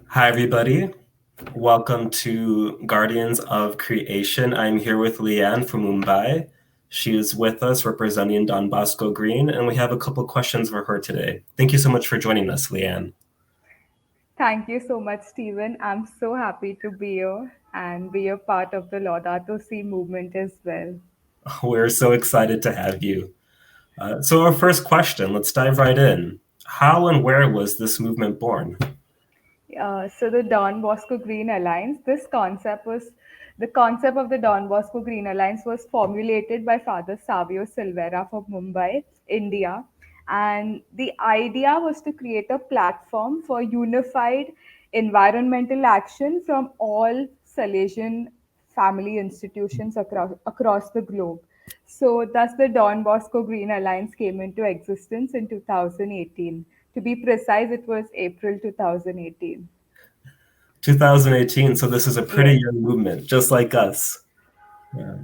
Hi, everybody. Welcome to Guardians of Creation. I'm here with Leanne from Mumbai. She is with us representing Don Bosco Green, and we have a couple questions for her today. Thank you so much for joining us, Leanne. Thank you so much, Stephen. I'm so happy to be here and be a part of the Laudato Si movement as well. We're so excited to have you. So, our first question, let's dive right in. How and where was this movement born? So the Don Bosco Green Alliance, the concept of the Don Bosco Green Alliance was formulated by Father Savio Silvera from Mumbai, India. And the idea was to create a platform for unified environmental action from all Salesian family institutions across the globe. So, thus, the Don Bosco Green Alliance came into existence in 2018. To be precise, it was April 2018. 2018, so this is a pretty Yes. young movement, just like us. Yeah.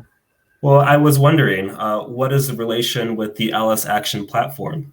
Well, I was wondering, what is the relation with the Alice Action platform?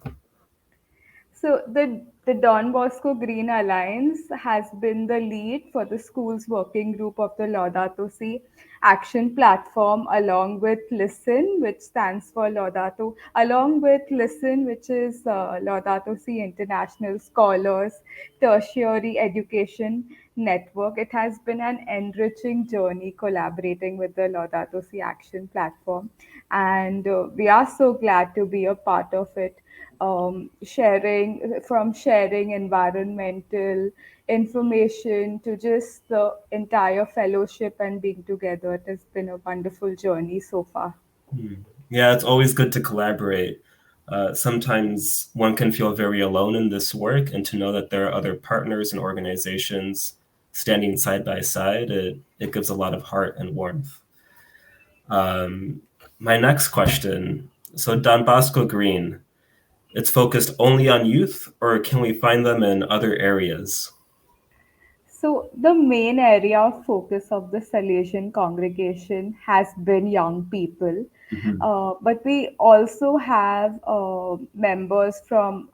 So the Don Bosco Green Alliance has been the lead for the school's working group of the Laudato Si action platform, along with Listen, which stands for Laudato, along with Listen, which is Laudato Si International Scholars Tertiary Education Network. It has been an enriching journey collaborating with the Laudato Si action platform, and we are so glad to be a part of it, sharing environmental information to just the entire fellowship and being together. It has been a wonderful journey so far. Hmm. Yeah, it's always good to collaborate. Sometimes one can feel very alone in this work, and to know that there are other partners and organizations standing side by side, it gives a lot of heart and warmth. Um, my next question, so Don Bosco Green, it's focused only on youth, or can we find them in other areas? So, the main area of focus of the Salesian congregation has been young people, Mhm. but we also have members from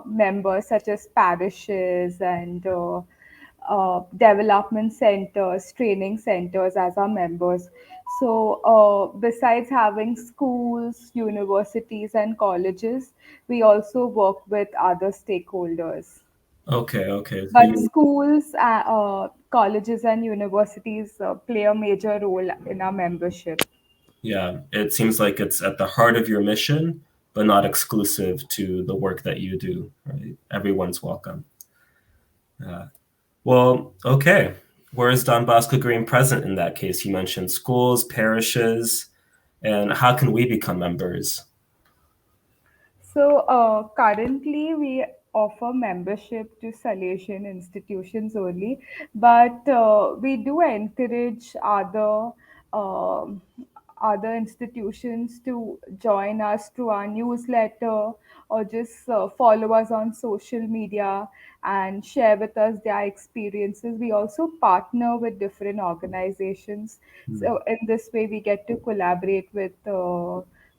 members such as parishes and development centers, training centers as our members. So, besides having schools, universities, and colleges, we also work with other stakeholders. Okay, okay. So But you, schools, colleges, and universities play a major role in our membership. yeah, it seems like it's at the heart of your mission, but not exclusive to the work that you do, right? Everyone's welcome. Yeah. Well, okay. Where is Don Bosco Green present in that case? You mentioned schools, parishes, and how can we become members? So currently, we offer membership to Salesian institutions only, but we do encourage um other institutions to join us through our newsletter or just follow us on social media and share with us their experiences. We also partner with different organizations. Hmm. So, in this way, we get to collaborate with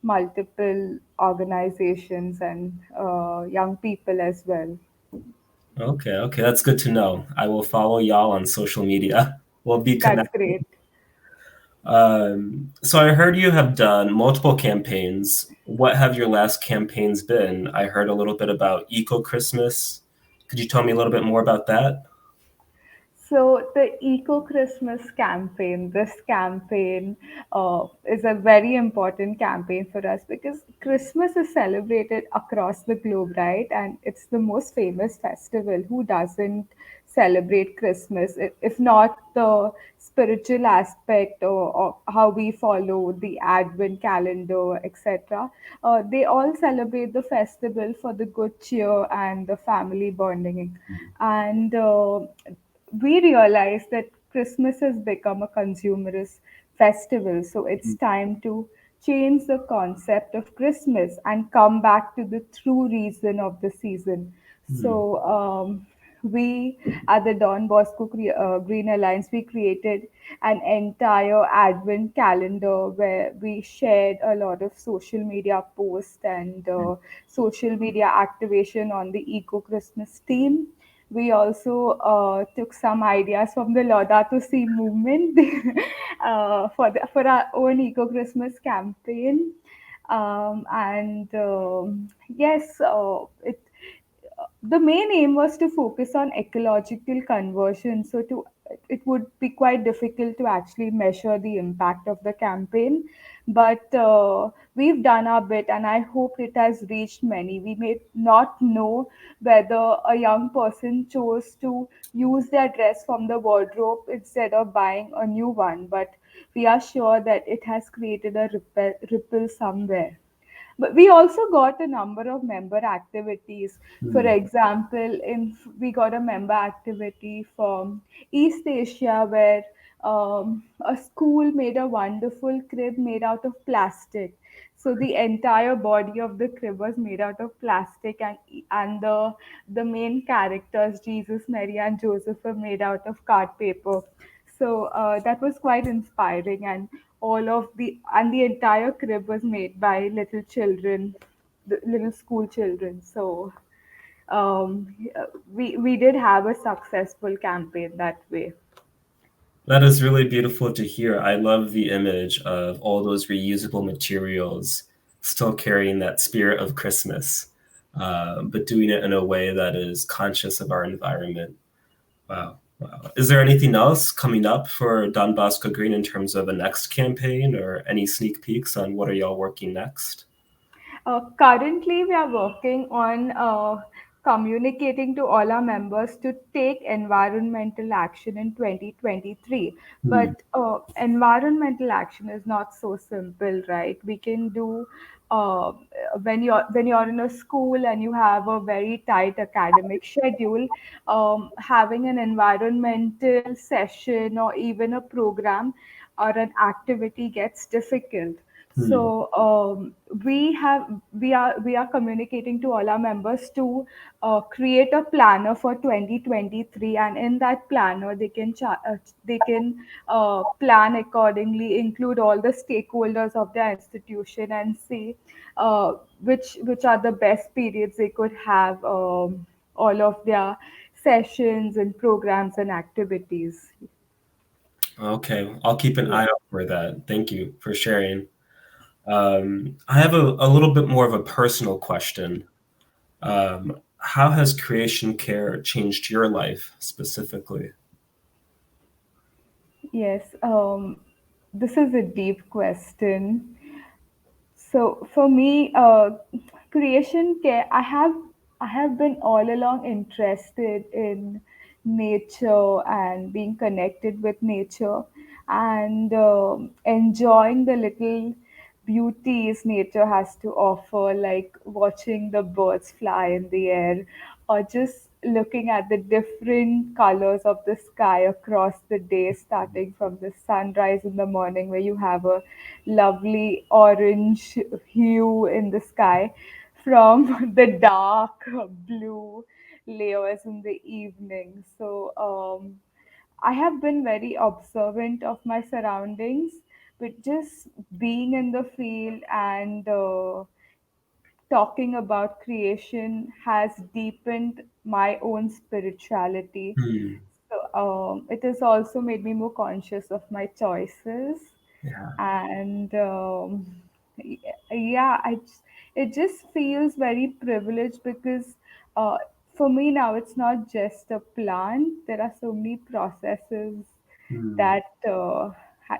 multiple organizations and young people as well. Okay, okay, that's good to know. I will follow y'all on social media. We'll be That's connected. great. So I heard you have done multiple campaigns. What have your last campaigns been? I heard a little bit about Eco Christmas. Could you tell me a little bit more about that? So the Eco Christmas campaign, this campaign is a very important campaign for us because Christmas is celebrated across the globe, right? And it's the most famous festival. Who doesn't celebrate Christmas? If not the spiritual aspect or how we follow the Advent calendar, etc. They all celebrate the festival for the good cheer and the family bonding. And we realize that Christmas has become a consumerist festival. So it's time to change the concept of Christmas and come back to the true reason of the season. Hmm. So we at the Don Bosco Green Alliance, we created an entire Advent calendar where we shared a lot of social media posts and social media activation on the Eco Christmas theme. We also took some ideas from the Laudato Si movement for our own Eco Christmas campaign. And yes, the main aim was to focus on ecological conversion. So to it would be quite difficult to actually measure the impact of the campaign, but we've done our bit, and I hope it has reached many. We may not know whether a young person chose to use their dress from the wardrobe instead of buying a new one, but we are sure that it has created a ripple somewhere. But we also got a number of member activities. For Hmm. example, in we got a member activity from East Asia where a school made a wonderful crib made out of plastic. So the entire body of the crib was made out of plastic, and the main characters Jesus, Mary, and Joseph were made out of card paper. So that was quite inspiring, and the entire crib was made by little children, the little school children. So we did have a successful campaign that way. That is really beautiful to hear. I love the image of all those reusable materials still carrying that spirit of Christmas, but doing it in a way that is conscious of our environment. Wow. Wow. Is there anything else coming up for Don Bosco Green in terms of a next campaign or any sneak peeks on what are y'all working next? Currently, we are working on communicating to all our members to take environmental action in 2023. Hmm. But environmental action is not so simple, right? We can do uh, when you're in a school and you have a very tight academic schedule, having an environmental session or even a program or an activity gets difficult. Hmm. So we are communicating to all our members to create a planner for 2023, and in that planner they can plan accordingly, include all the stakeholders of their institution, and see which are the best periods they could have all of their sessions and programs and activities. Okay, I'll keep an Yeah. eye out for that. Thank you for sharing. I have a little bit more of a personal question. How has creation care changed your life specifically? Yes, this is a deep question. So for me, creation care, I have been all along interested in nature and being connected with nature, and enjoying the little beauties nature has to offer, like watching the birds fly in the air, or just looking at the different colors of the sky across the day, starting from the sunrise in the morning, where you have a lovely orange hue in the sky, from the dark blue layers in the evening. So I have been very observant of my surroundings, but just being in the field and talking about creation has deepened my own spirituality. Hmm. So it has also made me more conscious of my choices, Yeah. and yeah, it just feels very privileged because uh, for me now it's not just a plant. There are so many processes Hmm. that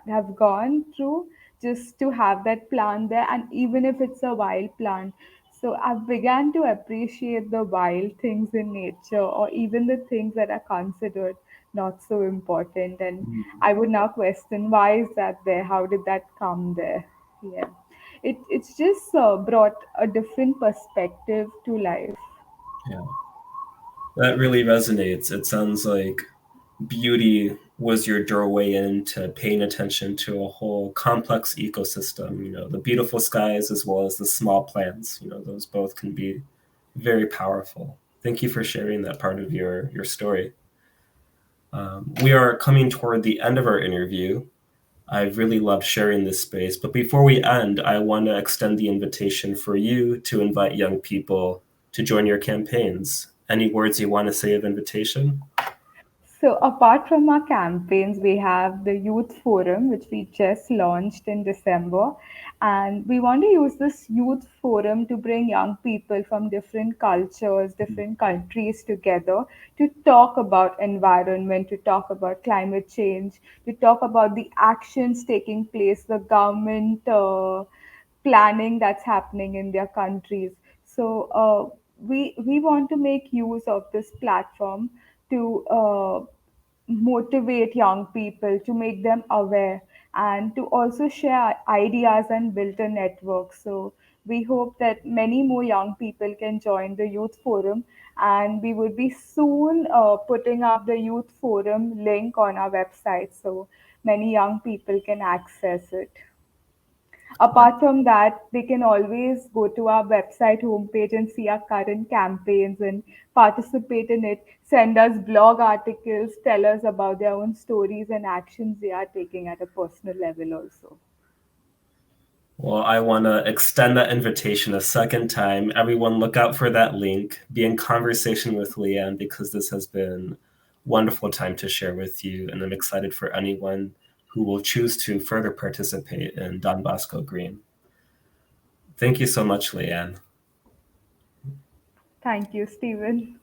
have gone through just to have that plant there, and even if it's a wild plant. So I've began to appreciate the wild things in nature, or even the things that are considered not so important. And Hmm. I would now question, why is that there? How did that come there? Yeah. It's just brought a different perspective to life. Yeah. That really resonates. It sounds like beauty was your doorway into paying attention to a whole complex ecosystem, the beautiful skies as well as the small plants, those both can be very powerful. Thank you for sharing that part of your story. We are coming toward the end of our interview. I've really loved sharing this space, but before we end, I want to extend the invitation for you to invite young people to join your campaigns. Any words you want to say of invitation? So, apart from our campaigns, we have the Youth Forum, which we just launched in December. And we want to use this Youth Forum to bring young people from different cultures, different countries together to talk about environment, to talk about climate change, to talk about the actions taking place, the government planning that's happening in their countries. So, we want to make use of this platform to motivate young people, to make them aware, and to also share ideas and build a network. So we hope that many more young people can join the youth forum, and we would be soon putting up the youth forum link on our website so many young people can access it. Apart from that, they can always go to our website homepage and see our current campaigns and participate in it, send us blog articles, tell us about their own stories and actions they are taking at a personal level also. Well, I want to extend that invitation a second time. Everyone, look out for that link. Be in conversation with Leanne because this has been wonderful time to share with you, and I'm excited for anyone who will choose to further participate in Don Bosco Green. Thank you so much, Leanne. Thank you, Stephen.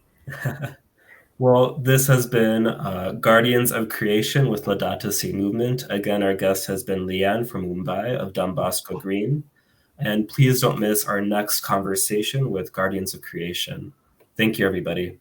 Well, this has been Guardians of Creation with Laudato Si Movement. Again, our guest has been Leanne from Mumbai of Don Bosco Green. And please don't miss our next conversation with Guardians of Creation. Thank you, everybody.